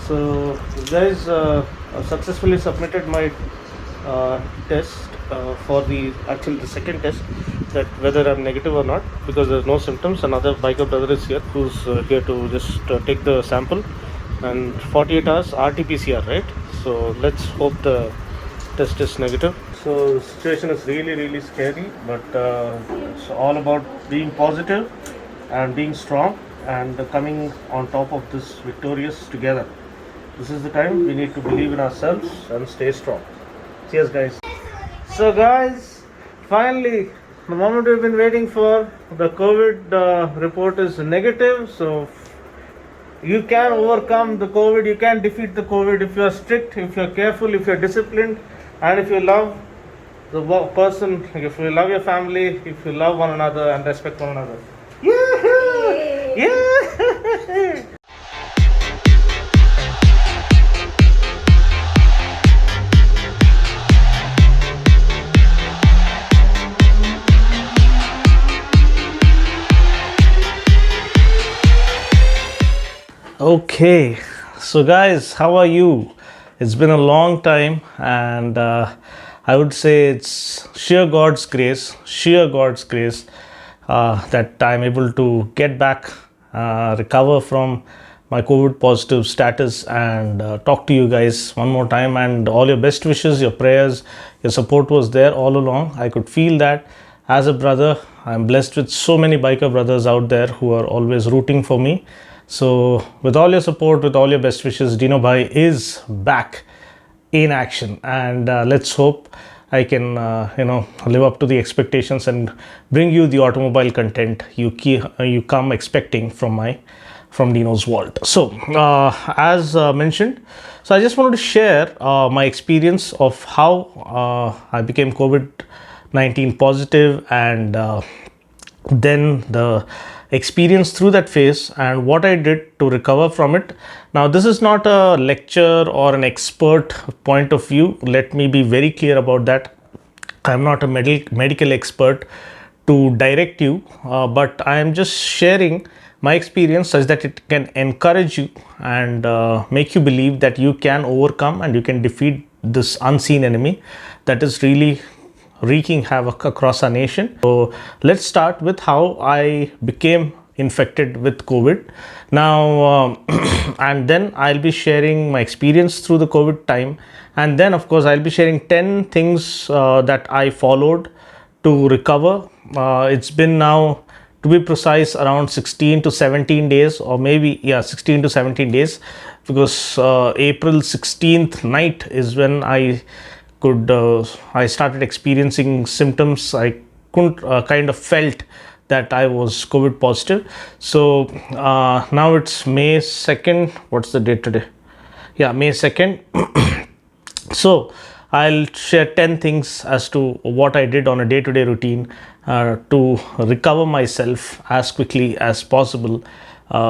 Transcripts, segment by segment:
So, guys, I successfully submitted my test for the second test, that whether I'm negative or not, because there's no symptoms. Another biker brother is here who's here to just take the sample, and 48 hours RT-PCR, right? So let's hope the test is negative. So the situation is really scary, but it's all about being positive and being strong and coming on top of this victorious together. This is the time we need to believe in ourselves and stay strong. Cheers, guys. So, guys, finally, the moment we've been waiting for, the COVID report is negative. So, you can overcome the COVID, you can defeat the COVID if you are strict, if you are careful, if you are disciplined, and if you love the person, if you love your family, if you love one another and respect one another. Yeah! Yeah! Okay, so guys, how are you? It's been a long time, and I would say it's sheer God's grace that I'm able to get back, recover from my COVID positive status, and talk to you guys one more time. And all your best wishes, your prayers, your support was there all along. I could feel that as a brother. I'm blessed with so many biker brothers out there who are always rooting for me. So, with all your support, with all your best wishes, Dino Bhai is back in action, and let's hope I can, live up to the expectations and bring you the automobile content you come expecting from Dino's Vault. So, as mentioned, so I just wanted to share my experience of how I became COVID-19 positive, and then the experience through that phase and what I did to recover from it. Now, this is not a lecture or an expert point of view. Let me be very clear about that. I'm not a medical expert to direct you, but I am just sharing my experience such that it can encourage you and make you believe that you can overcome and you can defeat this unseen enemy that is really wreaking havoc across our nation. So let's start with how I became infected with COVID. Now, and then I'll be sharing my experience through the COVID time. And then, of course, I'll be sharing 10 things that I followed to recover. It's been now, to be precise, around 16 to 17 days, or maybe, 16 to 17 days, because April 16th night is when I started experiencing symptoms. I couldn't kind of felt that I was COVID positive. So now it's May 2nd. What's the date today? Yeah, May 2nd. So I'll share 10 things as to what I did on a day-to-day routine to recover myself as quickly as possible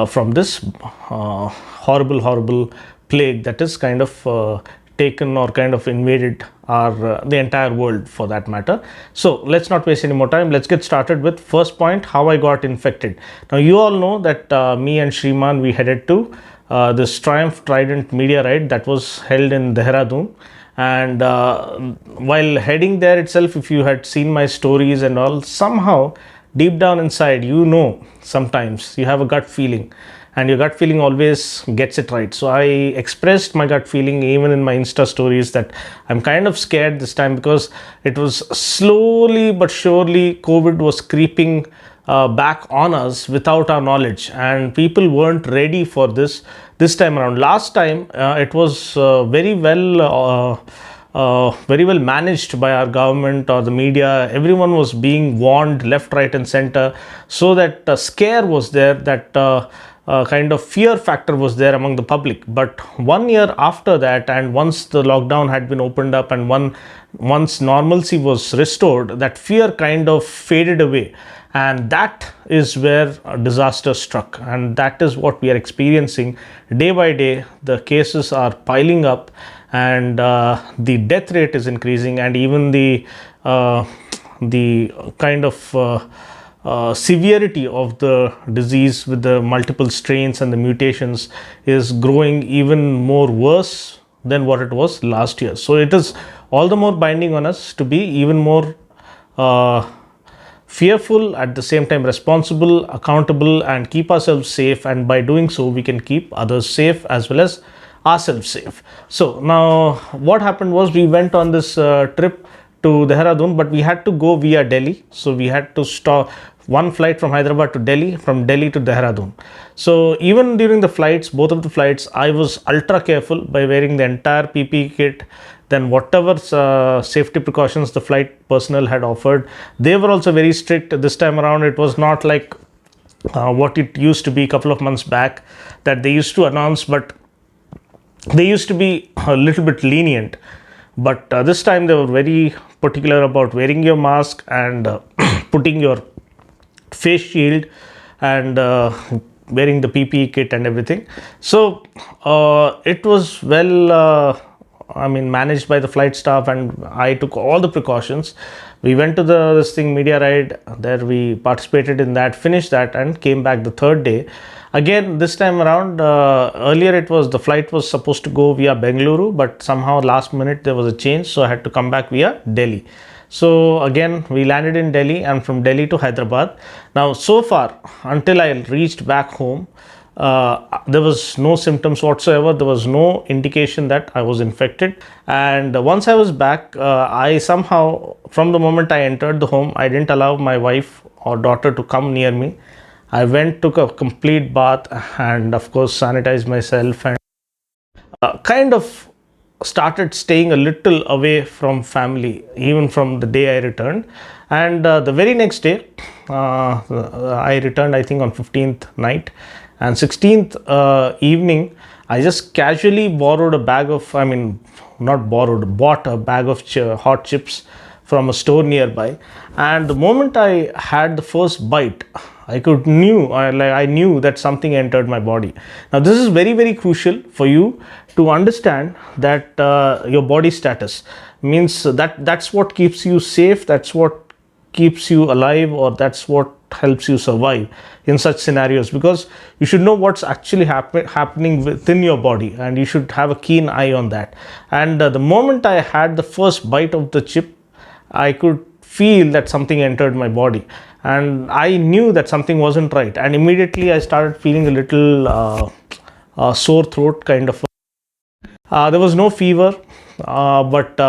from this horrible plague that is kind of taken or kind of invaded the entire world, for that matter. So let's not waste any more time. Let's get started with first point, how I got infected. Now, you all know that me and Shriman, we headed to this Triumph Trident media ride that was held in Dehradun. And while heading there itself, if you had seen my stories and all, somehow deep down inside, sometimes you have a gut feeling, and your gut feeling always gets it right. So I expressed my gut feeling even in my Insta stories that I'm kind of scared this time, because it was slowly but surely COVID was creeping back on us without our knowledge, and people weren't ready for this time around. Last time it was very well managed by our government or the media. Everyone was being warned left, right and center, so that scare was there, that kind of fear factor was there among the public. But 1 year after that, and once the lockdown had been opened up and once normalcy was restored, that fear kind of faded away, and that is where a disaster struck. And that is what we are experiencing day by day. The cases are piling up, and the death rate is increasing, and even the kind of severity of the disease with the multiple strains and the mutations is growing even more worse than what it was last year. So it is all the more binding on us to be even more uh, fearful, at the same time responsible, accountable, and keep ourselves safe. And by doing so, we can keep others safe as well as ourselves safe. So now what happened was, we went on this trip to Dehradun, but we had to go via Delhi. So we had to stop one flight from Hyderabad to Delhi, from Delhi to Dehradun. So even during the flights, both of the flights, I was ultra careful by wearing the entire PPE kit. Then whatever safety precautions the flight personnel had offered, they were also very strict this time around. It was not like what it used to be a couple of months back, that they used to announce, but they used to be a little bit lenient. But this time they were very particular about wearing your mask and putting your face shield and wearing the PPE kit and everything. So it was managed by the flight staff, and I took all the precautions. We went to this media ride. There we participated in that, finished that, and came back the third day. Again, this time around, earlier the flight was supposed to go via Bengaluru, but somehow last minute there was a change, so I had to come back via Delhi. So again, we landed in Delhi, and from Delhi to Hyderabad. Now, so far, until I reached back home, there was no symptoms whatsoever. There was no indication that I was infected. And once I was back, I somehow, from the moment I entered the home, I didn't allow my wife or daughter to come near me. I went, took a complete bath, and of course sanitized myself, and kind of started staying a little away from family even from the day I returned. And the very next day, I returned, I think, on 15th night, and 16th evening, I just casually bought a bag of hot chips from a store nearby. And the moment I had the first bite, I knew that something entered my body. Now this is very, very crucial for you to understand, that your body status means that's what keeps you safe, that's what keeps you alive, or that's what helps you survive in such scenarios, because you should know what's actually happening within your body, and you should have a keen eye on that. And the moment I had the first bite of the chip, I could feel that something entered my body, and I knew that something wasn't right. And immediately I started feeling a little sore throat kind of. There was no fever, but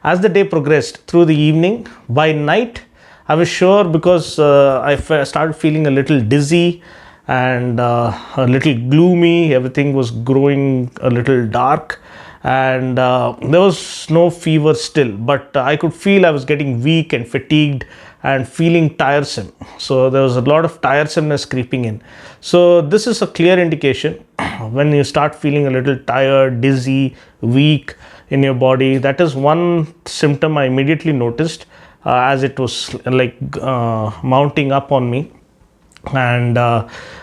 as the day progressed through the evening, by night, I was sure, because I started feeling a little dizzy and a little gloomy. Everything was growing a little dark, and there was no fever still, but I could feel I was getting weak and fatigued and feeling tiresome. So there was a lot of tiresomeness creeping in. So this is a clear indication when you start feeling a little tired, dizzy, weak in your body. That is one symptom I immediately noticed as it was mounting up on me, and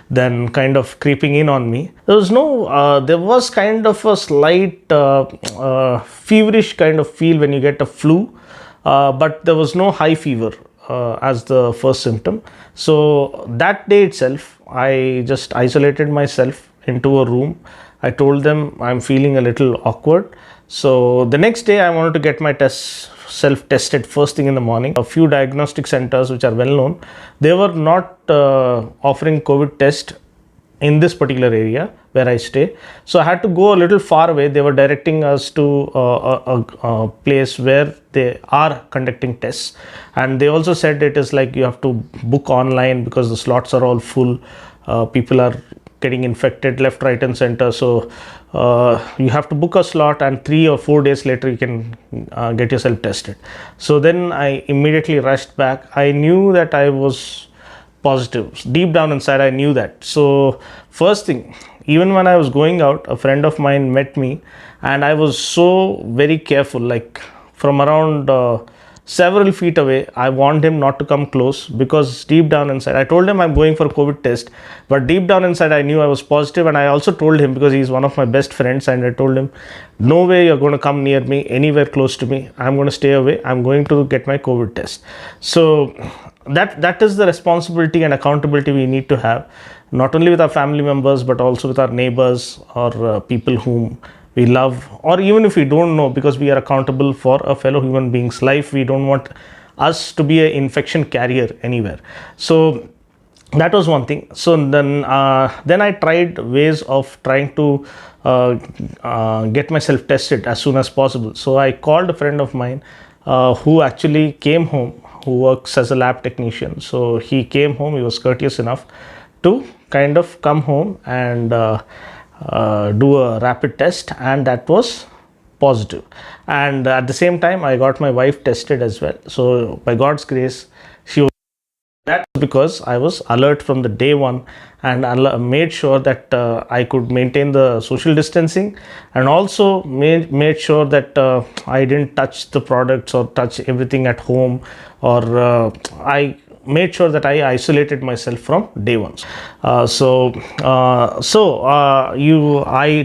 then kind of creeping in on me. There was kind of a slight feverish kind of feel when you get a flu, but there was no high fever as the first symptom. So that day itself, I just isolated myself into a room. I told them I'm feeling a little awkward. So the next day I wanted to get my self-tested first thing in the morning. A few diagnostic centers which are well known, they were not offering COVID test in this particular area where I stay. So I had to go a little far away. They were directing us to a place where they are conducting tests. And they also said it is like you have to book online because the slots are all full. People are getting infected left, right and center. So you have to book a slot, and 3 or 4 days later you can get yourself tested. So then I immediately rushed back. I knew that I was positive. Deep down inside I knew that. So first thing, even when I was going out, a friend of mine met me, and I was so very careful, like from around several feet away. I warned him not to come close, because deep down inside, I told him I'm going for a COVID test, but deep down inside I knew I was positive. And I also told him, because he's one of my best friends, and I told him, no way you're going to come near me, anywhere close to me. I'm going to stay away. I'm going to get my COVID test. So that is the responsibility and accountability we need to have, not only with our family members but also with our neighbors or people whom we love, or even if we don't know, because we are accountable for a fellow human being's life. We don't want us to be an infection carrier anywhere. So that was one thing. So then I tried ways of trying to get myself tested as soon as possible. So I called a friend of mine who actually came home, who works as a lab technician. So he came home, he was courteous enough to kind of come home and do a rapid test, and that was positive. And at the same time I got my wife tested as well. So by God's grace, she was, that because I was alert from the day one, and made sure that I could maintain the social distancing, and also made sure that I didn't touch the products or touch everything at home, or I made sure that I isolated myself from day one. I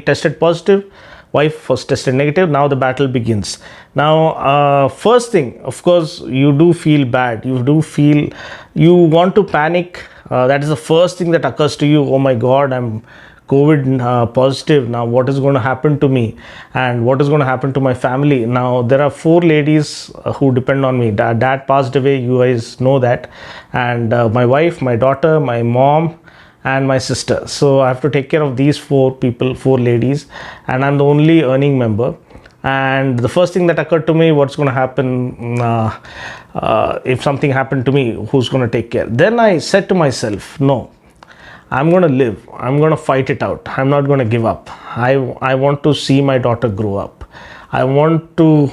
tested positive, wife was tested negative. Now the battle begins. Now first thing, of course, you do feel bad, you do feel, you want to panic. That is the first thing that occurs to you. Oh my god, I'm COVID positive. Now what is going to happen to me, and what is going to happen to my family? Now there are 4 ladies who depend on me. Dad passed away, you guys know that, and my wife, my daughter, my mom, and my sister. So I have to take care of these 4 people, 4 ladies, and I'm the only earning member. And the first thing that occurred to me, what's going to happen if something happened to me, who's going to take care? Then I said to myself, no, I'm going to live, I'm going to fight it out, I'm not going to give up. I want to see my daughter grow up. I want to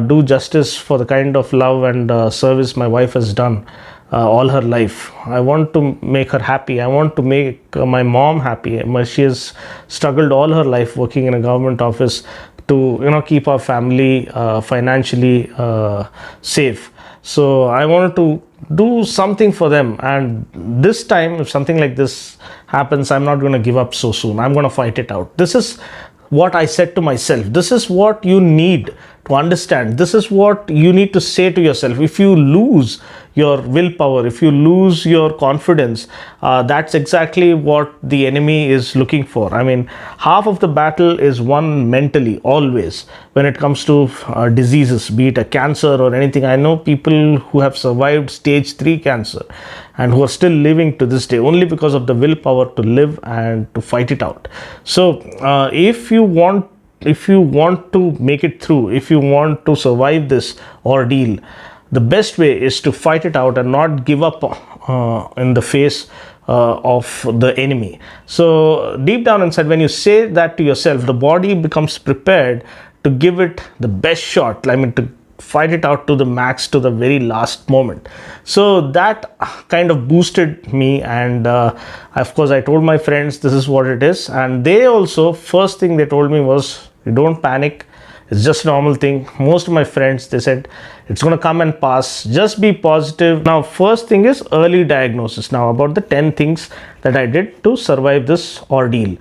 do justice for the kind of love and service my wife has done all her life. I want to make her happy. I want to make my mom happy. She has struggled all her life working in a government office to keep our family financially safe. So I wanted to do something for them, and this time if something like this happens, I'm not going to give up so soon. I'm going to fight it out. This is what I said to myself. This is what you need to understand. This is what you need to say to yourself. If you lose your willpower, if you lose your confidence, that's exactly what the enemy is looking for. I mean, half of the battle is won mentally, always, when it comes to diseases, be it a cancer or anything. I know people who have survived stage 3 cancer and who are still living to this day only because of the willpower to live and to fight it out. So if you want to make it through, if you want to survive this ordeal, the best way is to fight it out and not give up in the face of the enemy. So deep down inside, when you say that to yourself, the body becomes prepared to give it the best shot. I mean, to fight it out to the max, to the very last moment. So that kind of boosted me, and of course I told my friends this is what it is, and they also, first thing they told me was, you don't panic, it's just a normal thing. Most of my friends, they said, it's going to come and pass, just be positive. Now first thing is early diagnosis. Now about the 10 things that I did to survive this ordeal.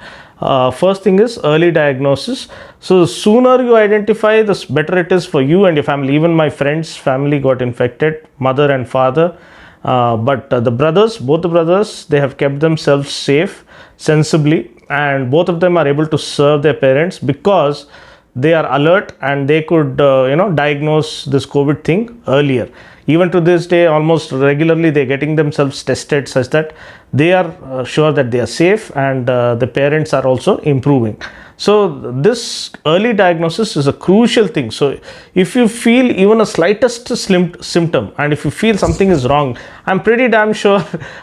First thing is early diagnosis. So the sooner you identify, the better it is for you and your family. Even my friend's family got infected, mother and father, but the brothers, both the brothers, they have kept themselves safe, sensibly, and both of them are able to serve their parents because they are alert and they could diagnose this COVID thing earlier. Even to this day, almost regularly they're getting themselves tested such that they are sure that they are safe, and the parents are also improving. So this early diagnosis is a crucial thing. So if you feel even a slightest symptom, and if you feel something is wrong, I'm pretty damn sure,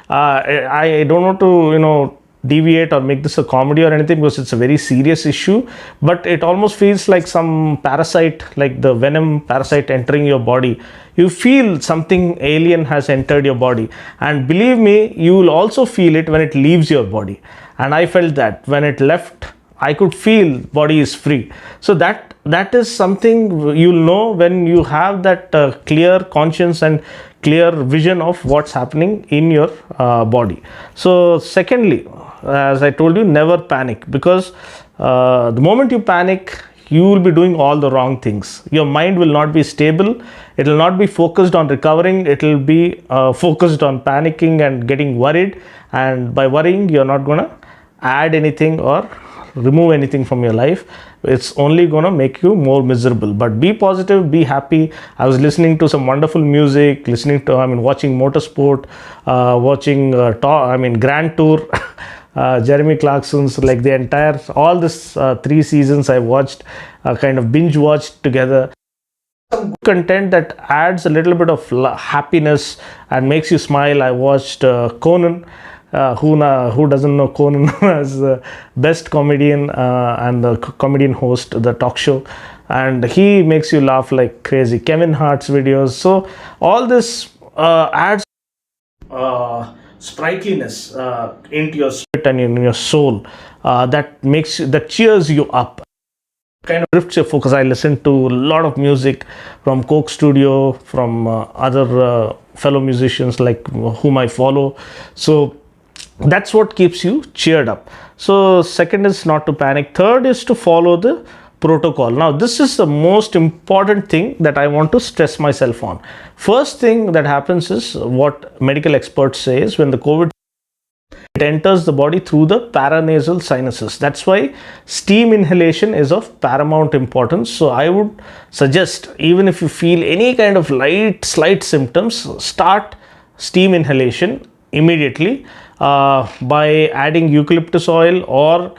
I don't want to deviate or make this a comedy or anything, because it's a very serious issue, but it almost feels like some parasite, like the venom parasite entering your body. You feel something alien has entered your body, and believe me, you will also feel it when it leaves your body. And I felt that when it left, I could feel body is free. So that is something you'll know when you have that clear conscience and clear vision of what's happening in your body. So secondly, as I told you, never panic, because the moment you panic, you will be doing all the wrong things. Your mind will not be stable. It will not be focused on recovering. It will be focused on panicking and getting worried. And by worrying, you're not going to add anything or remove anything from your life. It's only going to make you more miserable. But be positive, be happy. I was listening to some wonderful music, watching motorsport, watching Grand Tour. Jeremy Clarkson's, like the entire, all this 3 seasons I watched, kind of binge watched together. Some content that adds a little bit of happiness and makes you smile. I watched Conan. Who doesn't know Conan as the best comedian and the comedian host, the talk show, and he makes you laugh like crazy. Kevin Hart's videos. So all this adds sprightliness into your spirit and in your soul, that cheers you up, kind of drifts your focus. I listen to a lot of music from Coke Studio, from other fellow musicians like whom I follow. So that's what keeps you cheered up. So second is not to panic. Third is to follow the protocol. Now this is the most important thing that I want to stress myself on. First thing that happens is what medical experts say is when the COVID, it enters the body through the paranasal sinuses. That's why steam inhalation is of paramount importance. So I would suggest, even if you feel any kind of slight symptoms, start steam inhalation immediately by adding eucalyptus oil, or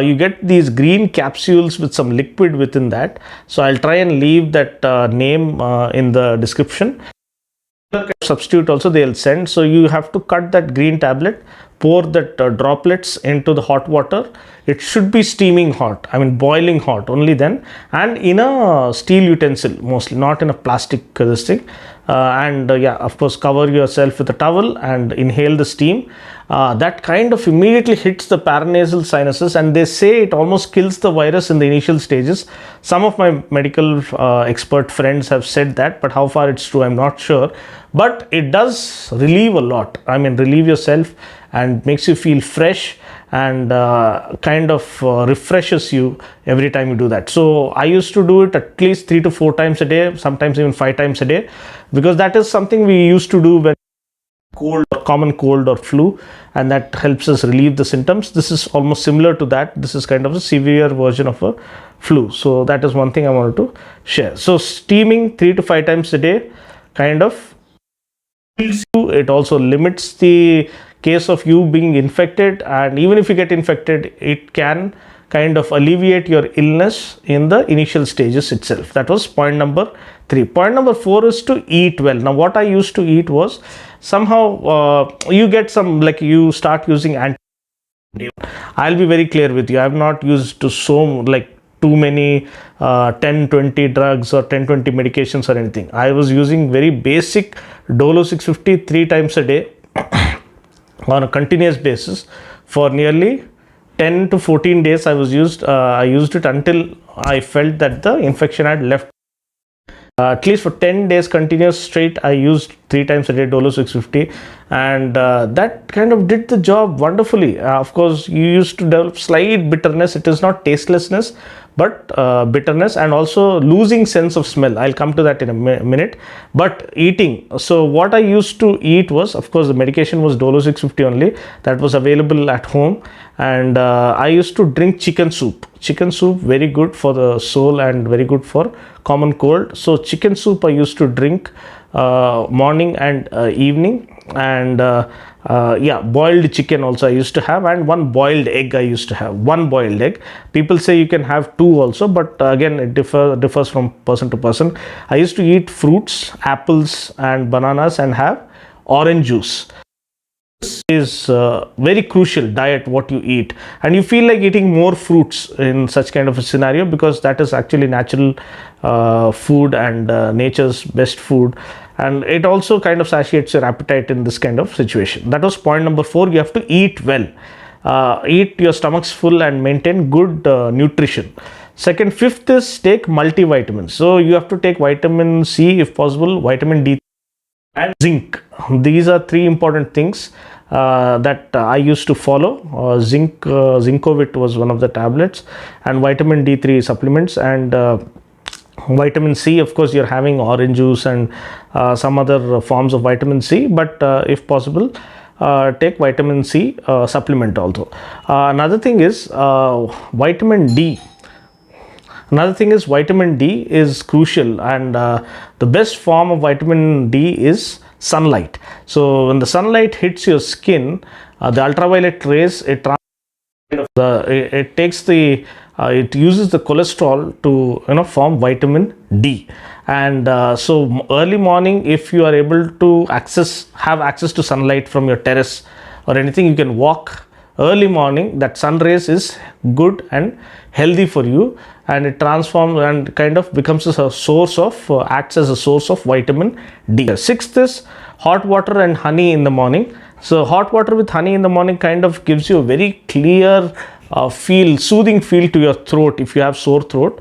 you get these green capsules with some liquid within that. So I'll try and leave that name in the description. Substitute also they'll send. So you have to cut that green tablet, pour that droplets into the hot water. It should be steaming hot, boiling hot, only then, and in a steel utensil mostly, not in a plastic this thing. Of course, cover yourself with a towel and inhale the steam. That kind of immediately hits the paranasal sinuses, and they say it almost kills the virus in the initial stages. Some of my medical expert friends have said that, but how far it's true, I'm not sure. But it does relieve a lot. Relieve yourself and makes you feel fresh, and refreshes you every time you do that. So I used to do it at least 3 to 4 times a day, sometimes even 5 times a day, because that is something we used to do when common cold or flu, and that helps us relieve the symptoms. This is almost similar to that. This is kind of a severe version of a flu. So that is one thing I wanted to share. So steaming 3 to 5 times a day kind of heals you. It also limits the case of you being infected, and even if you get infected, it can kind of alleviate your illness in the initial stages itself. That was point number 3. Point number 4 is to eat well. Now what I used to eat was, somehow you get some, like you start using I'll be very clear with you, I have not used too many 10-20 drugs or 10-20 medications or anything. I was using very basic Dolo 650 3 times a day on a continuous basis for nearly 10 to 14 days. I used it until I felt that the infection had left. At least for 10 days continuous straight, I used 3 times a day Dolo 650, and that kind of did the job wonderfully. Of course, you used to develop slight bitterness. It is not tastelessness, but bitterness, and also losing sense of smell. I'll come to that in a minute. But eating, so what I used to eat was, of course, the medication was Dolo 650 only, that was available at home, and I used to drink chicken soup. Chicken soup, very good for the soul and very good for common cold. So chicken soup I used to drink morning and evening, and boiled chicken also I used to have, and 1 boiled egg I used to have. 1 boiled egg. People say you can have 2 also, but again it differs from person to person. I used to eat fruits, apples and bananas, and have orange juice. This is very crucial diet, what you eat, and you feel like eating more fruits in such kind of a scenario, because that is actually natural food and nature's best food, and it also kind of satiates your appetite in this kind of situation. That was point number 4. You have to eat well, eat your stomachs full and maintain good nutrition. Second, 5th is take multivitamins. So you have to take vitamin C if possible, vitamin D, and zinc. These are three important things that I used to follow. Zincovit was one of the tablets, and vitamin D3 supplements, and vitamin C. Of course, you're having orange juice and some other forms of vitamin C, but if possible, take vitamin C supplement also. Another thing is vitamin D. Another thing is vitamin D is crucial, and the best form of vitamin D is sunlight. So when the sunlight hits your skin, the ultraviolet rays, it takes the it uses the cholesterol to form vitamin D. And so early morning, if you are able to have access to sunlight from your terrace or anything, you can walk early morning. That sun rays is good and healthy for you, and it transforms and kind of becomes a source of acts as a source of vitamin D. Sixth is hot water and honey in the morning. So hot water with honey in the morning kind of gives you a very clear soothing feel to your throat if you have sore throat.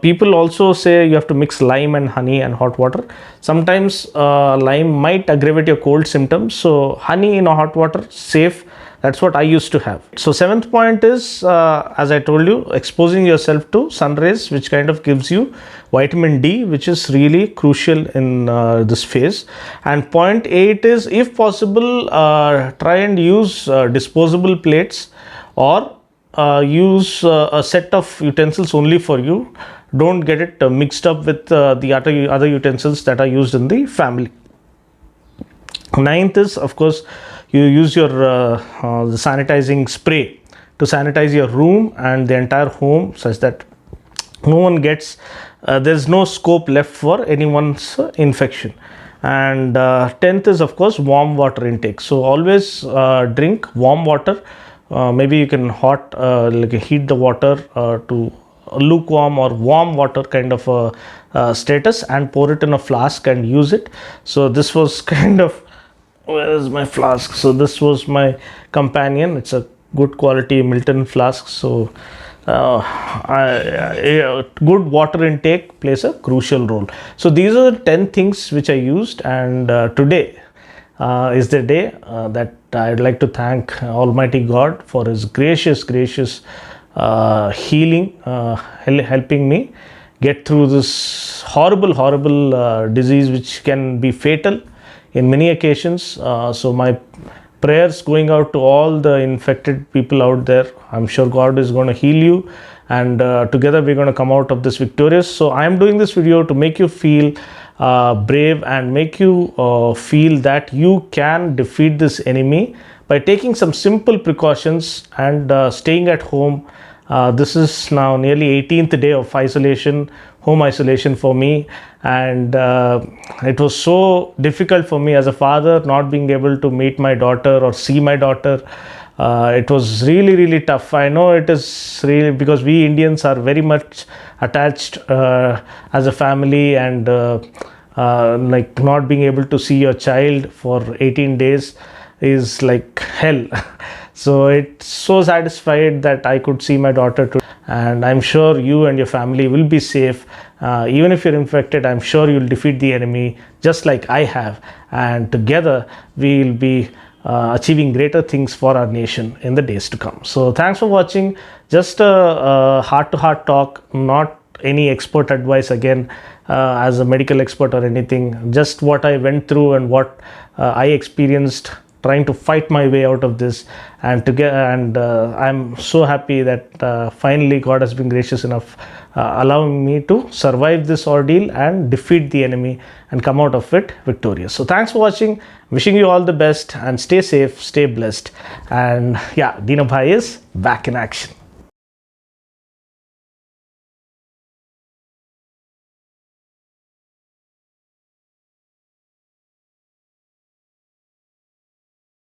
People also say you have to mix lime and honey and hot water. Sometimes lime might aggravate your cold symptoms, so honey in hot water, safe. That's what I used to have. So seventh point is, as I told you, exposing yourself to sun rays, which kind of gives you vitamin D, which is really crucial in this phase. And point 8 is, if possible, try and use disposable plates, or use a set of utensils only for you. Don't get it mixed up with the other utensils that are used in the family. Ninth is, of course, you use your the sanitizing spray to sanitize your room and the entire home, such that no one gets there's no scope left for anyone's infection. And 10th is, of course, warm water intake. So always drink warm water. Maybe you can heat the water to lukewarm or warm water kind of a status, and pour it in a flask and use it. So this was kind of, where is my flask? So this was my companion. It's a good quality Milton flask. So good water intake plays a crucial role. So these are the 10 things which I used, and today is the day that I'd like to thank Almighty God for His gracious healing, helping me get through this horrible disease, which can be fatal in many occasions. So my prayers going out to all the infected people out there. I'm sure God is going to heal you, and together we're going to come out of this victorious. So I am doing this video to make you feel brave, and make you feel that you can defeat this enemy by taking some simple precautions and staying at home. This is now nearly 18th day of home isolation for me, and it was so difficult for me as a father, not being able to meet my daughter or see my daughter. It was really tough. I know it is really, because we Indians are very much attached as a family, and like not being able to see your child for 18 days is like hell. So it's so satisfied that I could see my daughter too, and I'm sure you and your family will be safe. Even if you're infected, I'm sure you'll defeat the enemy just like I have, and together we'll be achieving greater things for our nation in the days to come. So thanks for watching. Just a heart-to-heart talk, not any expert advice again, as a medical expert or anything. Just what I went through and what I experienced trying to fight my way out of this, and I'm so happy that finally God has been gracious enough, allowing me to survive this ordeal and defeat the enemy and come out of it victorious. So thanks for watching. Wishing you all the best, and stay safe, stay blessed. And yeah, Dina Bhai is back in action.